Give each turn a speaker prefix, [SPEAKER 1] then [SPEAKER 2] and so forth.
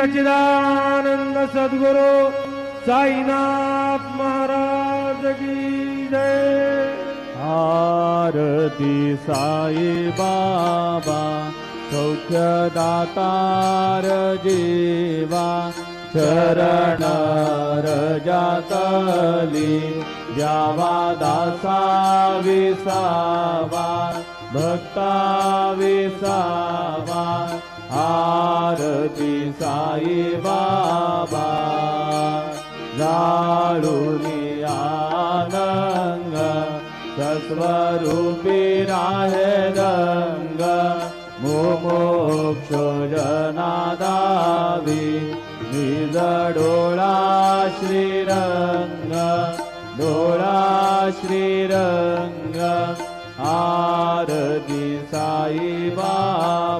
[SPEAKER 1] सच्चिदानंद सद्गुरु साईनाथ महाराज की जय।
[SPEAKER 2] आरती साई बाबा सौख्यदातार जीवा चरण रजातली द्यावा दासा विसावा भक्ता विसावा। आरती साई बाबा जाळूनी आनंद सस्वरूपी राहे रंग मोक्षो जनादावी निज डोळा श्रीरंग डोळा श्रीरंग। आरती साई बाबा